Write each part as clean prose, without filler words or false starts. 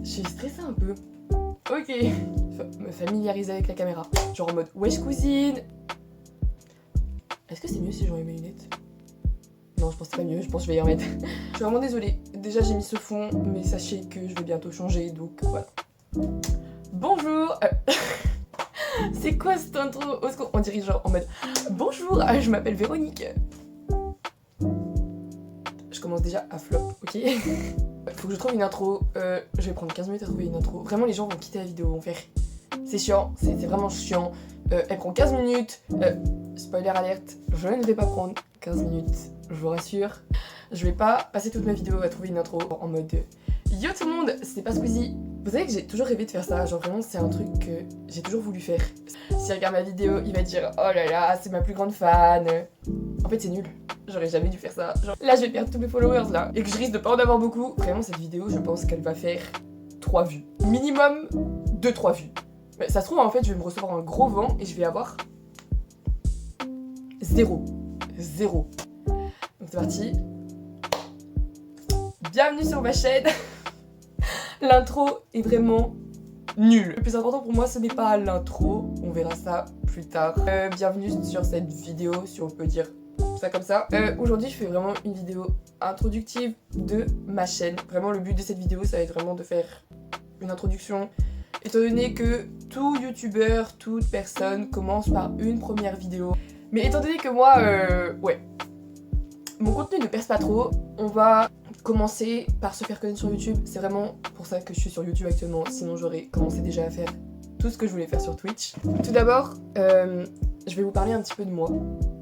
Je suis stressée un peu. Ok. Me familiariser avec la caméra. Genre en mode wesh cousine. Est-ce que c'est mieux si j'enlève mes lunettes? Non, je pense que c'est pas mieux, je pense que je vais y remettre. Je suis vraiment désolée. Déjà j'ai mis ce fond, mais sachez que je vais bientôt changer, donc voilà. Bonjour. C'est quoi cette intro? Au secours, on dirait genre en mode bonjour, je m'appelle Véronique. Je commence déjà à flop, ok? Faut que je trouve une intro. Je vais prendre 15 minutes à trouver une intro. Vraiment, les gens vont quitter la vidéo, vont faire. C'est chiant, c'est vraiment chiant. Elle prend 15 minutes. Spoiler alerte, je ne vais pas prendre 15 minutes, je vous rassure. Je vais pas passer toute ma vidéo à trouver une intro en mode yo tout le monde, c'est pas Squeezie. Vous savez que j'ai toujours rêvé de faire ça, genre vraiment c'est un truc que j'ai toujours voulu faire. S'il regarde ma vidéo, il va dire oh là là, c'est ma plus grande fan. En fait c'est nul, j'aurais jamais dû faire ça. Genre, là je vais perdre tous mes followers là, et que je risque de pas en avoir beaucoup. Vraiment cette vidéo, je pense qu'elle va faire 3 vues. Minimum 2-3 vues. Mais ça se trouve en fait je vais me recevoir un gros vent et je vais avoir 0. Donc c'est parti. Bienvenue sur ma chaîne. L'intro est vraiment nulle. Le plus important pour moi ce n'est pas l'intro, on verra ça plus tard. Bienvenue sur cette vidéo, si on peut dire ça comme ça. Aujourd'hui je fais vraiment une vidéo introductive de ma chaîne. Vraiment le but de cette vidéo ça va être vraiment de faire une introduction. Étant donné que tout youtubeur, toute personne commence par une première vidéo. Mais étant donné que moi, mon contenu ne perce pas trop, on va commencer par se faire connaître sur YouTube. C'est vraiment pour ça que je suis sur YouTube actuellement, sinon j'aurais commencé déjà à faire tout ce que je voulais faire sur Twitch. Tout d'abord, je vais vous parler un petit peu de moi.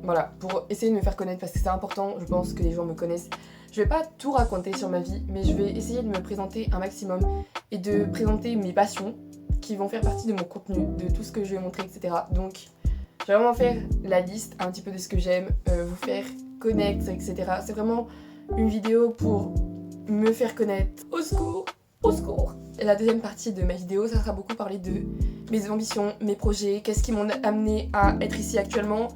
Voilà, pour essayer de me faire connaître parce que c'est important, je pense que les gens me connaissent. Je vais pas tout raconter sur ma vie, mais je vais essayer de me présenter un maximum et de présenter mes passions qui vont faire partie de mon contenu, de tout ce que je vais montrer, etc. Donc, je vais vraiment faire la liste un petit peu de ce que j'aime, vous faire connaître, etc. C'est vraiment une vidéo pour me faire connaître. Au secours, au secours. Et la deuxième partie de ma vidéo, ça sera beaucoup parler de mes ambitions, mes projets, qu'est-ce qui m'ont amené à être ici actuellement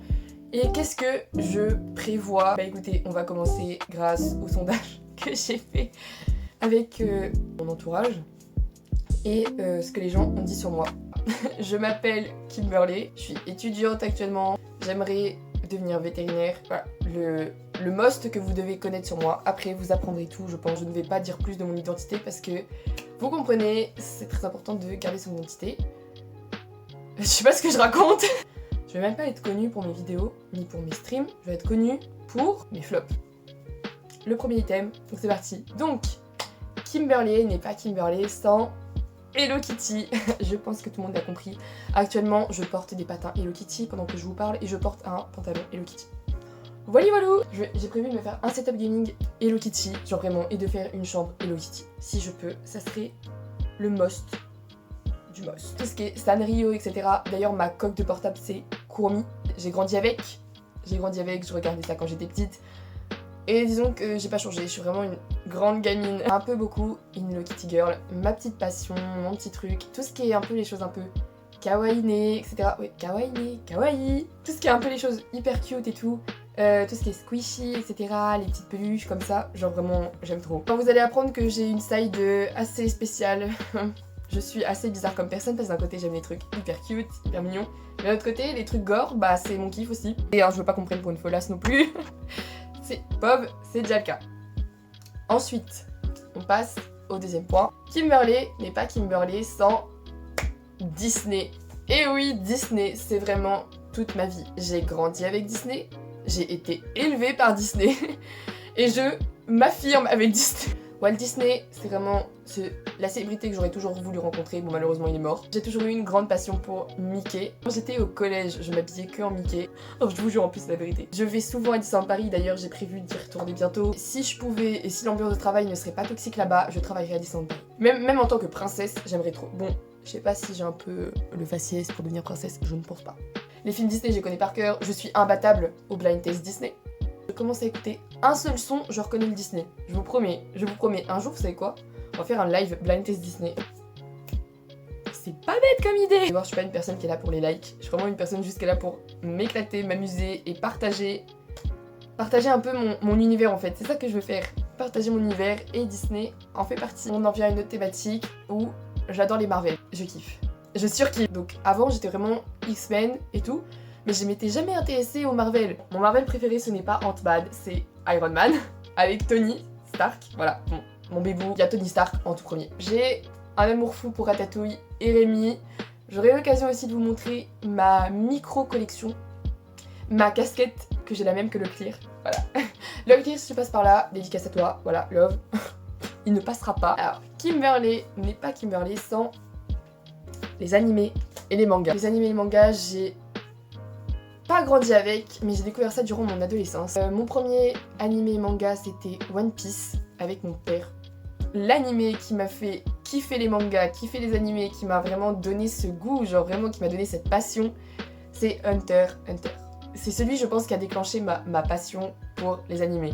et qu'est-ce que je prévois. Bah écoutez, on va commencer grâce au sondage que j'ai fait avec mon entourage et ce que les gens ont dit sur moi. Je m'appelle Kimberley, je suis étudiante actuellement, j'aimerais devenir vétérinaire. Voilà, le must que vous devez connaître sur moi. Après, vous apprendrez tout, je pense. Je ne vais pas dire plus de mon identité parce que vous comprenez, c'est très important de garder son identité. Je sais pas ce que je raconte. Je vais même pas être connue pour mes vidéos, ni pour mes streams. Je vais être connue pour mes flops. Le premier item, donc c'est parti. Donc, Kimberley n'est pas Kimberley sans Hello Kitty. Je pense que tout le monde l'a compris. Actuellement, je porte des patins Hello Kitty pendant que je vous parle et je porte un pantalon Hello Kitty. Voilà. J'ai prévu de me faire un setup gaming Hello Kitty, genre vraiment, et de faire une chambre Hello Kitty. Si je peux, ça serait le must du must. Tout ce qui est Sanrio, etc. D'ailleurs, ma coque de portable, c'est Kurumi. J'ai grandi avec, je regardais ça quand j'étais petite. Et disons que j'ai pas changé, je suis vraiment une grande gamine, un peu beaucoup une Hello Kitty girl, ma petite passion, mon petit truc, tout ce qui est un peu les choses un peu kawaii, etc. Oui, kawaii, tout ce qui est un peu les choses hyper cute et tout, tout ce qui est squishy, etc. Les petites peluches comme ça, genre vraiment j'aime trop. Quand vous allez apprendre que j'ai une side assez spéciale, je suis assez bizarre comme personne parce que d'un côté j'aime les trucs hyper cute, hyper mignons, mais de l'autre côté les trucs gore, bah c'est mon kiff aussi. Et alors je veux pas qu'on prenne pour une folasse non plus. C'est pauvre, c'est déjà le cas. Ensuite, on passe au deuxième point. Kimberley n'est pas Kimberley sans Disney. Et oui, Disney, c'est vraiment toute ma vie. J'ai grandi avec Disney, j'ai été élevée par Disney et je m'affirme avec Disney. Walt Disney, c'est vraiment la célébrité que j'aurais toujours voulu rencontrer. Bon, malheureusement, il est mort. J'ai toujours eu une grande passion pour Mickey. Quand j'étais au collège, je m'habillais que en Mickey. Oh, je vous jure, en plus, c'est la vérité. Je vais souvent à Disneyland Paris, d'ailleurs, j'ai prévu d'y retourner bientôt. Si je pouvais, et si l'ambiance de travail ne serait pas toxique là-bas, je travaillerais à Disneyland Paris. Même en tant que princesse, j'aimerais trop. Bon, je sais pas si j'ai un peu le faciès pour devenir princesse, je ne pense pas. Les films Disney, je les connais par cœur. Je suis imbattable au blind test Disney. Je commence à écouter un seul son, je reconnais le Disney. Je vous promets, un jour, vous savez quoi? On va faire un live blind test Disney. C'est pas bête comme idée! Je suis pas une personne qui est là pour les likes. Je suis vraiment une personne juste qui est là pour m'éclater, m'amuser et partager un peu mon univers en fait. C'est ça que je veux faire. partager mon univers et Disney en fait partie. On en vient à une autre thématique où j'adore les Marvel, je kiffe. Je surkiffe. Donc avant j'étais vraiment X-Men et tout, mais je m'étais jamais intéressée aux Marvel. Mon Marvel préféré ce n'est pas Ant-Man, c'est Iron Man avec Tony Stark. Voilà, bon, mon bébou, il y a Tony Stark en tout premier. J'ai un amour fou pour Ratatouille et Rémi. J'aurai l'occasion aussi de vous montrer ma micro-collection, ma casquette, que j'ai la même que le clear. Voilà. Le clear, si tu passes par là, dédicace à toi, voilà, love. Il ne passera pas. Alors, Kimberley n'est pas Kimberley sans les animés et les mangas. Les animés et les mangas, j'ai pas grandi avec, mais j'ai découvert ça durant mon adolescence. Mon premier animé et manga, c'était One Piece avec mon père. L'animé qui m'a fait kiffer les mangas, kiffer les animés, qui m'a vraiment donné ce goût, genre vraiment qui m'a donné cette passion, c'est Hunter x Hunter. C'est celui, je pense, qui a déclenché ma passion pour les animés.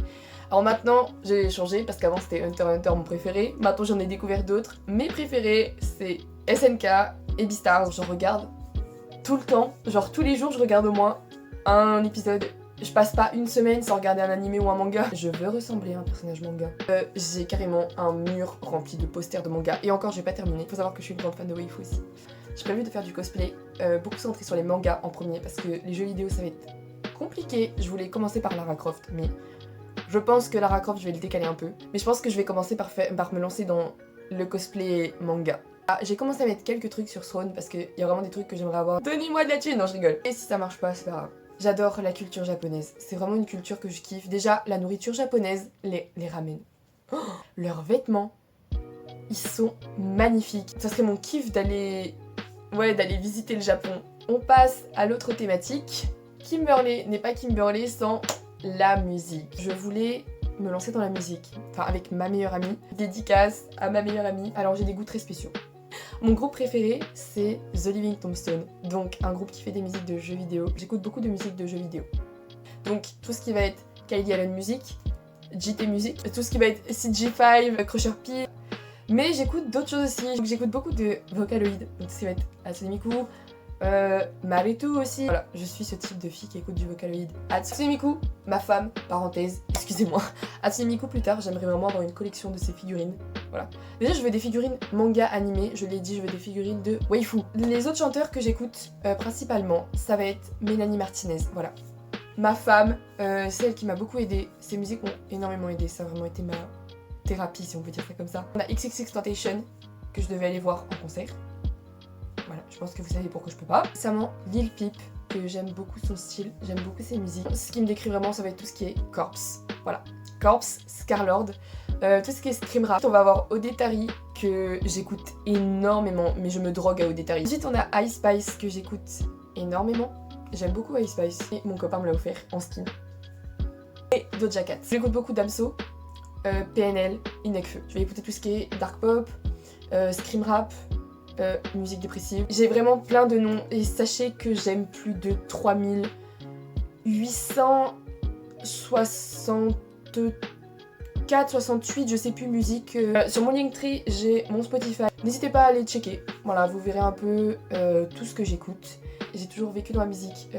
Alors maintenant, j'ai changé parce qu'avant c'était Hunter x Hunter mon préféré. Maintenant j'en ai découvert d'autres. Mes préférés, c'est SNK et Beastars. J'en regarde tout le temps, genre tous les jours je regarde au moins un épisode. Je passe pas une semaine sans regarder un animé ou un manga. Je veux ressembler à un personnage manga. J'ai carrément un mur rempli de posters de manga. Et encore, j'ai pas terminé. Faut savoir que je suis une grande fan de waifu aussi. J'ai prévu de faire du cosplay, beaucoup centré sur les mangas en premier, parce que les jeux vidéo ça va être compliqué. Je voulais commencer par Lara Croft, mais je pense que Lara Croft je vais le décaler un peu. Mais je pense que je vais commencer par me lancer dans le cosplay manga. Ah, j'ai commencé à mettre quelques trucs sur Throne parce qu'il y a vraiment des trucs que j'aimerais avoir. Donnez-moi de la thune, non je rigole. Et si ça marche pas, c'est pas grave. J'adore la culture japonaise, c'est vraiment une culture que je kiffe. Déjà, la nourriture japonaise, les ramen. Oh, leurs vêtements, ils sont magnifiques. Ça serait mon kiff d'aller visiter le Japon. On passe à l'autre thématique. Kimberley n'est pas Kimberley sans la musique. Je voulais me lancer dans la musique, enfin avec ma meilleure amie. Dédicace à ma meilleure amie. Alors j'ai des goûts très spéciaux. Mon groupe préféré, c'est The Living Tombstone, donc un groupe qui fait des musiques de jeux vidéo. J'écoute beaucoup de musique de jeux vidéo. Donc tout ce qui va être Kylie Allen Music, JT Music, tout ce qui va être CG5, Crusher P. Mais j'écoute d'autres choses aussi. Donc j'écoute beaucoup de Vocaloid, donc tout ce qui va être Hatsune Miku, Maritu aussi. Voilà, je suis ce type de fille qui écoute du Vocaloid. Hatsune Miku, ma femme, parenthèse, excusez-moi. Hatsune Miku plus tard, j'aimerais vraiment avoir une collection de ses figurines. Voilà. Déjà, je veux des figurines manga animées, je l'ai dit, je veux des figurines de waifu. Les autres chanteurs que j'écoute principalement, ça va être Mélanie Martinez, voilà. Ma femme, c'est elle qui m'a beaucoup aidée. Ses musiques m'ont énormément aidée, ça a vraiment été ma thérapie, si on peut dire ça comme ça. On a XXXTentacion, que je devais aller voir en concert. Voilà, je pense que vous savez pourquoi je peux pas. Récemment, Lil Peep, que j'aime beaucoup son style, j'aime beaucoup ses musiques. Ce qui me décrit vraiment, ça va être tout ce qui est Corpse. Voilà, Corpse, Scarlord, tout ce qui est scream rap. On va avoir Odetari, que j'écoute énormément, mais je me drogue à Odetari. Ensuite, on a Ice Spice, que j'écoute énormément. J'aime beaucoup Ice Spice, et mon copain me l'a offert en skin. Et Doja Cat. J'écoute beaucoup Damso, PNL, Inekfeu. Je vais écouter tout ce qui est dark pop, scream rap, musique dépressive. J'ai vraiment plein de noms et sachez que j'aime plus de 3864, 68, je sais plus, musique. Sur mon Linktree, j'ai mon Spotify. N'hésitez pas à aller checker. Voilà, vous verrez un peu tout ce que j'écoute. J'ai toujours vécu dans la musique.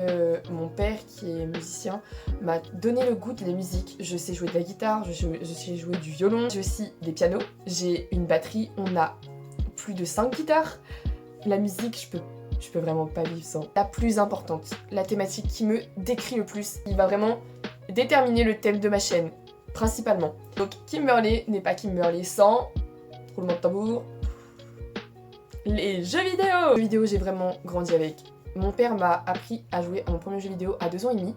Mon père, qui est musicien, m'a donné le goût de la musique. Je sais jouer de la guitare, je sais jouer du violon. J'ai aussi des pianos, j'ai une batterie, on a plus de 5 guitares. La musique, je peux vraiment pas vivre sans. La plus importante, la thématique qui me décrit le plus, il va vraiment déterminer le thème de ma chaîne, principalement. Donc Kimberley n'est pas Kimberley sans, roulement de tambour, les jeux vidéo. Les jeux vidéo, j'ai vraiment grandi avec. Mon père m'a appris à jouer à mon premier jeu vidéo à 2 ans et demi.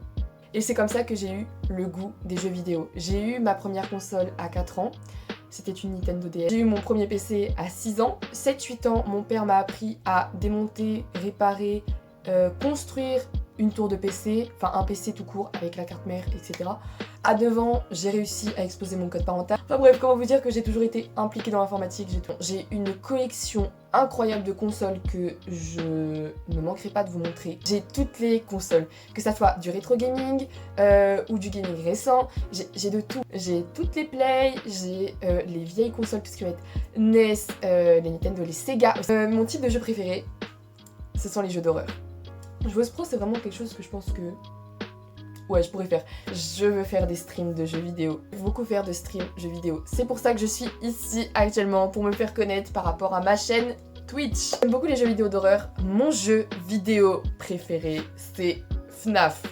Et c'est comme ça que j'ai eu le goût des jeux vidéo. J'ai eu ma première console à 4 ans. C'était une Nintendo DS. J'ai eu mon premier PC à 6 ans. 7-8 ans, mon père m'a appris à démonter, réparer, construire une tour de PC, enfin un PC tout court avec la carte mère, etc. À 9 ans, j'ai réussi à exposer mon code parental. Enfin bref, comment vous dire que j'ai toujours été impliquée dans l'informatique. J'ai une collection incroyable de consoles que je ne manquerai pas de vous montrer. J'ai toutes les consoles, que ça soit du rétro gaming ou du gaming récent. J'ai de tout. J'ai toutes les Play, j'ai les vieilles consoles, tout ce qui va être NES, les Nintendo, les Sega. Mon type de jeu préféré, ce sont les jeux d'horreur. Joueuse pro, c'est vraiment quelque chose que je pense que Ouais, je pourrais faire. Je veux faire des streams de jeux vidéo. Beaucoup faire de streams jeux vidéo. C'est pour ça que je suis ici actuellement, pour me faire connaître par rapport à ma chaîne Twitch. J'aime beaucoup les jeux vidéo d'horreur. Mon jeu vidéo préféré, c'est FNAF.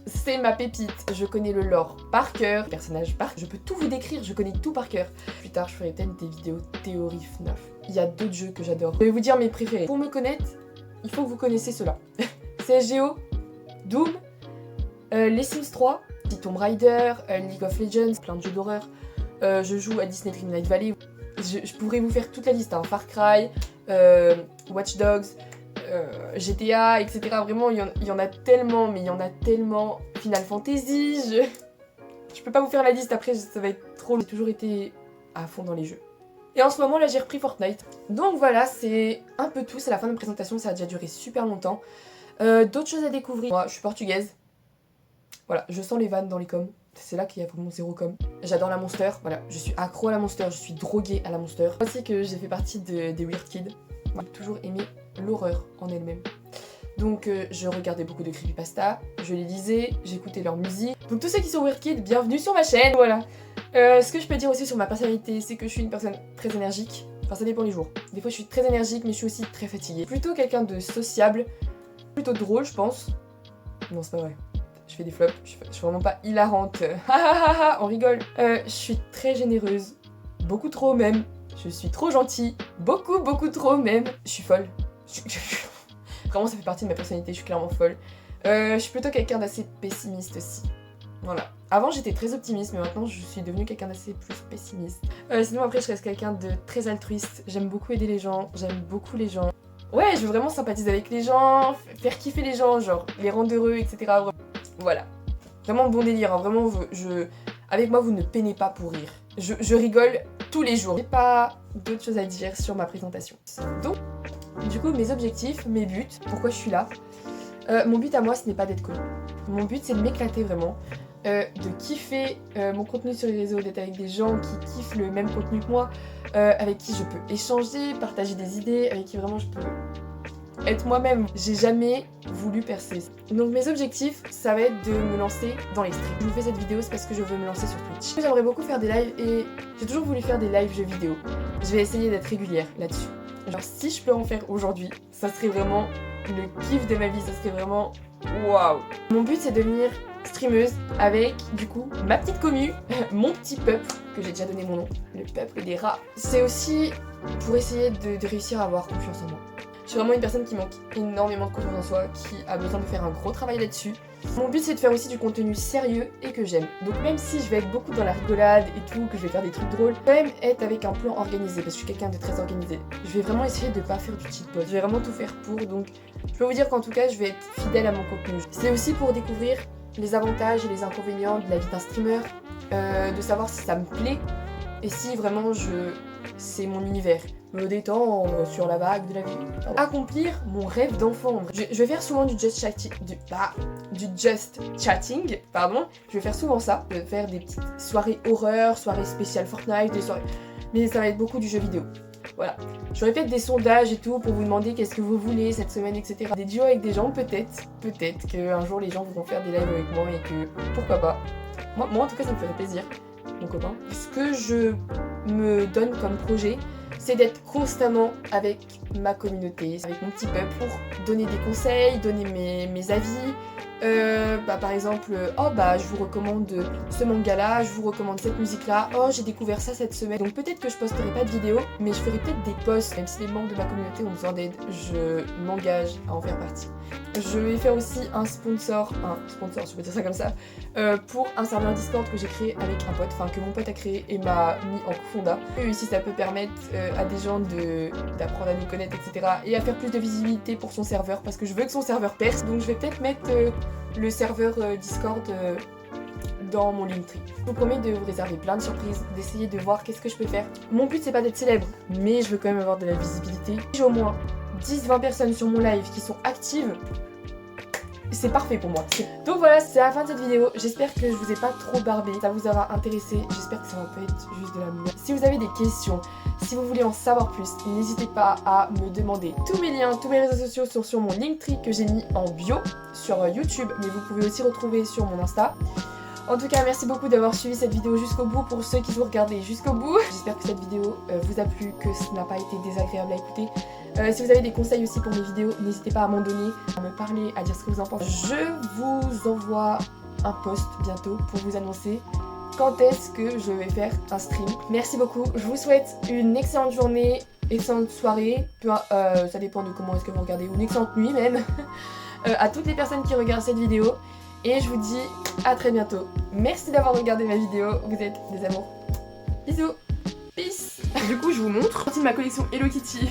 C'est ma pépite. Je connais le lore par cœur, personnage par cœur. Je peux tout vous décrire, je connais tout par cœur. Plus tard, je ferai peut-être des vidéos théorie FNAF. Il y a d'autres jeux que j'adore. Je vais vous dire mes préférés. Pour me connaître, il faut que vous connaissiez cela. CSGO, Doom, les Sims 3, Tomb Raider, League of Legends, plein de jeux d'horreur. Je joue à Disney Dreamlight Valley. Je pourrais vous faire toute la liste, hein. Far Cry, Watch Dogs, GTA, etc. Vraiment, il y en a tellement, mais il y en a tellement. Final Fantasy, je peux pas vous faire la liste, après ça va être trop. J'ai toujours été à fond dans les jeux. Et en ce moment, là, j'ai repris Fortnite. Donc voilà, c'est un peu tout, c'est la fin de ma présentation, ça a déjà duré super longtemps. D'autres choses à découvrir. Moi, je suis portugaise. Voilà, je sens les vannes dans les coms. C'est là qu'il y a vraiment zéro com. J'adore la Monster, voilà, je suis accro à la Monster, je suis droguée à la Monster. Aussi que j'ai fait partie des Weird Kids. J'ai toujours aimé l'horreur en elle-même. Donc je regardais beaucoup de creepypasta, je les lisais, j'écoutais leur musique. Donc tous ceux qui sont Weird Kids, bienvenue sur ma chaîne, voilà. Ce que je peux dire aussi sur ma personnalité, c'est que je suis une personne très énergique. Enfin, ça dépend les jours. Des fois, je suis très énergique, mais je suis aussi très fatiguée. Plutôt quelqu'un de sociable, plutôt drôle, je pense. Non, c'est pas vrai. Je fais des flops, je suis vraiment pas hilarante. On rigole. Je suis très généreuse, beaucoup trop même. Je suis trop gentille, beaucoup trop même. Je suis folle. Vraiment, ça fait partie de ma personnalité, je suis clairement folle. Je suis plutôt quelqu'un d'assez pessimiste aussi. Voilà. Avant, j'étais très optimiste, mais maintenant, je suis devenue quelqu'un d'assez plus pessimiste. Sinon, après, je reste quelqu'un de très altruiste. J'aime beaucoup aider les gens, j'aime beaucoup les gens. Ouais, je veux vraiment sympathiser avec les gens, faire kiffer les gens, genre les rendre heureux, etc. Voilà. Vraiment bon délire, hein. Vraiment, avec moi, vous ne peinez pas pour rire. Je rigole tous les jours. J'ai pas d'autres choses à dire sur ma présentation. Donc, du coup, mes objectifs, mes buts, pourquoi je suis là. Mon but à moi, ce n'est pas d'être connu. Mon but, c'est de m'éclater vraiment, de kiffer mon contenu sur les réseaux, d'être avec des gens qui kiffent le même contenu que moi, avec qui je peux échanger, partager des idées, avec qui vraiment je peux être moi-même. J'ai jamais voulu percer. Donc mes objectifs, ça va être de me lancer dans les streams. Je vous fais cette vidéo, c'est parce que je veux me lancer sur Twitch. J'aimerais beaucoup faire des lives et j'ai toujours voulu faire des lives jeux vidéo. Je vais essayer d'être régulière là-dessus. Genre si je peux en faire aujourd'hui, ça serait vraiment le kiff de ma vie, ça serait vraiment waouh. Mon but c'est de devenir streameuse avec du coup ma petite commu, mon petit peuple, que j'ai déjà donné mon nom, le peuple des rats. C'est aussi pour essayer de réussir à avoir confiance en moi. Je suis vraiment une personne qui manque énormément de confiance en soi, qui a besoin de faire un gros travail là-dessus. Mon but c'est de faire aussi du contenu sérieux et que j'aime. Donc même si je vais être beaucoup dans la rigolade et tout, que je vais faire des trucs drôles, quand même être avec un plan organisé, parce que je suis quelqu'un de très organisé. Je vais vraiment essayer de pas faire du cheat post. Je vais vraiment tout faire pour, donc je peux vous dire qu'en tout cas je vais être fidèle à mon contenu. C'est aussi pour découvrir les avantages et les inconvénients de la vie d'un streamer, de savoir si ça me plaît et si vraiment c'est mon univers. Me détendre sur la vague de la vie. Accomplir mon rêve d'enfant. Je vais faire souvent du just chatting, pardon. Je vais faire souvent ça. Je vais faire des petites soirées horreur, soirées spéciales Fortnite, des soirées... Mais ça va être beaucoup du jeu vidéo. Voilà. Je répète des sondages et tout pour vous demander qu'est-ce que vous voulez cette semaine, etc. Des duos avec des gens, peut-être qu'un jour les gens voudront faire des lives avec moi et que pourquoi pas. Moi en tout cas ça me ferait plaisir, mon copain. Ce que je me donne comme projet, c'est d'être constamment avec ma communauté, avec mon petit peuple pour donner des conseils, donner mes avis. Par exemple, je vous recommande ce manga-là, je vous recommande cette musique-là, j'ai découvert ça cette semaine. Donc peut-être que je posterai pas de vidéo, mais je ferai peut-être des posts, même si les membres de ma communauté ont besoin d'aide, je m'engage à en faire partie. Je vais faire aussi un sponsor, je peux dire ça comme ça, pour un serveur Discord que j'ai créé avec un pote, enfin que mon pote a créé et m'a mis en cofonda. Et ici ça peut permettre à des gens d'apprendre à nous connaître, etc. et à faire plus de visibilité pour son serveur, parce que je veux que son serveur perce, donc je vais peut-être mettre le serveur Discord dans mon Linktree. Je vous promets de vous réserver plein de surprises, d'essayer de voir qu'est-ce que je peux faire. Mon but c'est pas d'être célèbre, mais je veux quand même avoir de la visibilité. Si j'ai au moins 10-20 personnes sur mon live qui sont actives, c'est parfait pour moi. Donc voilà, c'est la fin de cette vidéo. J'espère que je vous ai pas trop barbé, ça vous aura intéressé. J'espère que ça va pas être juste de la merde. Si vous avez des questions, si vous voulez en savoir plus, n'hésitez pas à me demander. Tous mes liens, tous mes réseaux sociaux sont sur mon Linktree que j'ai mis en bio sur YouTube, mais vous pouvez aussi retrouver sur mon Insta. En tout cas, merci beaucoup d'avoir suivi cette vidéo jusqu'au bout pour ceux qui vous regardez jusqu'au bout. J'espère que cette vidéo vous a plu, que ce n'a pas été désagréable à écouter. Si vous avez des conseils aussi pour mes vidéos, n'hésitez pas à m'en donner, à me parler, à dire ce que vous en pensez. Je vous envoie un post bientôt pour vous annoncer quand est-ce que je vais faire un stream. Merci beaucoup, je vous souhaite une excellente journée, excellente soirée, ça dépend de comment est-ce que vous regardez, ou une excellente nuit même, à toutes les personnes qui regardent cette vidéo. Et je vous dis à très bientôt. Merci d'avoir regardé ma vidéo, vous êtes des amours. Bisous, peace. Du coup je vous montre partie de ma collection Hello Kitty.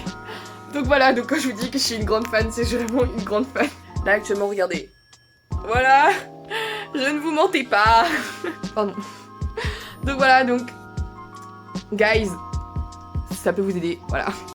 Donc voilà, donc quand je vous dis que je suis une grande fan, c'est vraiment une grande fan. Là actuellement regardez. Voilà, je ne vous mentais pas. Pardon. Donc voilà, donc guys, ça peut vous aider, voilà.